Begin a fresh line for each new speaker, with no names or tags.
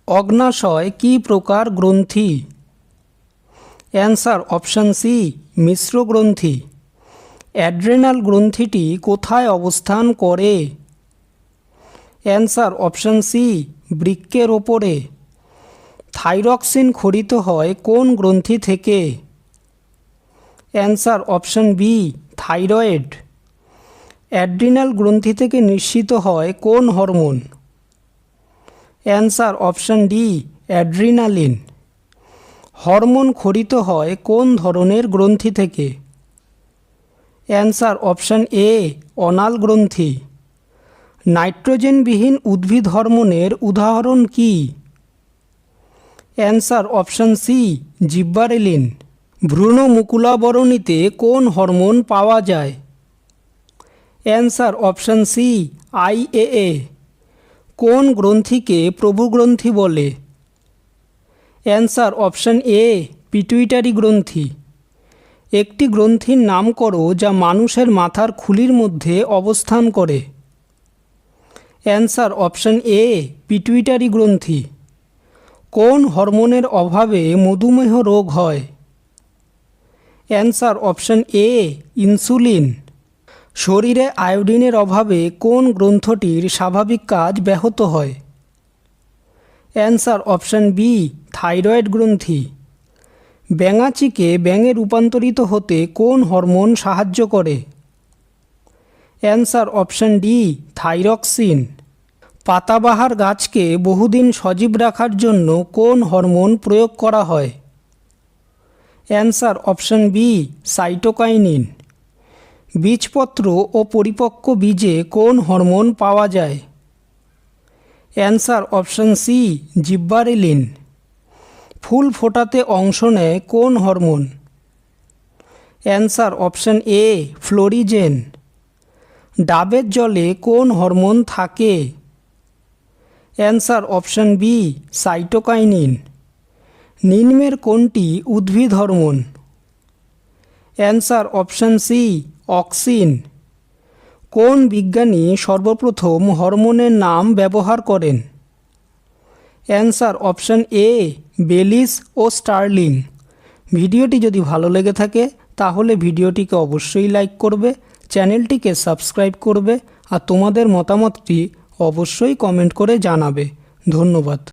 অগ্নাশয় কি প্রকার গ্রন্থি? অ্যান্সার অপশান সি মিশ্র গ্রন্থি। অ্যাড্রেনাল গ্রন্থিটি কোথায় অবস্থান করে? অ্যান্সার অপশান সি বৃক্কের ওপরে। থাইরক্সিন ক্ষরিত হয় কোন গ্রন্থি থেকে? Answer option B thyroid. Adrenal গ্রন্থি থেকে নিঃসৃত হয় কোন hormone? Answer option D adrenaline. Hormone ক্ষরিত হয় কোন ধরনের গ্রন্থি থেকে? অ্যান্সার অপশান এ অনাল গ্রন্থি। নাইট্রোজেনবিহীন উদ্ভিদ হরমোনের উদাহরণ কি? Answer option C gibberellin. ভ্রূণমুকুলাবরণীতে কোন হরমোন পাওয়া যায়? Answer option C IAA. কোন গ্রন্থিকে প্রভুগ্রন্থি বলে? অ্যান্সার অপশান এ পিটুইটারি গ্রন্থি। একটি গ্রন্থির নাম করো যা মানুষের মাথার খুলির মধ্যে অবস্থান করে। অ্যান্সার অপশান এ পিটুইটারি গ্রন্থি। কোন হরমোনের অভাবে মধুমেহ রোগ হয়? অ্যান্সার অপশান এ ইনসুলিন। শরীরে আয়োডিনের অভাবে কোন গ্রন্থটির স্বাভাবিক কাজ ব্যাহত হয়? অ্যান্সার অপশান বি থাইরয়েড গ্রন্থি। ব্যাঙাচিকে ব্যাঙে রূপান্তরিত হতে কোন হরমোন সাহায্য করে? Answer option D thyroxine. পাতাবাহার গাছকে বহুদিন সজীব রাখার জন্য কোন হরমোন প্রয়োগ করা হয়? Answer option B cytokinin. বীজপত্র ও পরিপক্ক বীজে কোন হরমোন পাওয়া যায়? Answer option C gibberellin. ফুল ফোটাতে অংশ নেয় কোন hormone? Answer option A florigen. ডাবের জলে কোন হরমোন থাকে? Answer option B cytokinin. নিম্নের কোনটি উদ্ভিদ hormone? Answer option C auxin. কোন বিজ্ঞানী সর্বপ্রথম হরমোনের নাম ব্যবহার করেন? অ্যান্সার অপশান এ বেলিস ও স্টার্লিং। ভিডিওটি যদি ভালো লেগে থাকে তাহলে ভিডিওটিকে অবশ্যই লাইক করবে, চ্যানেলটিকে সাবস্ক্রাইব করবে আর তোমাদের মতামতটি অবশ্যই কমেন্ট করে জানাবে। ধন্যবাদ।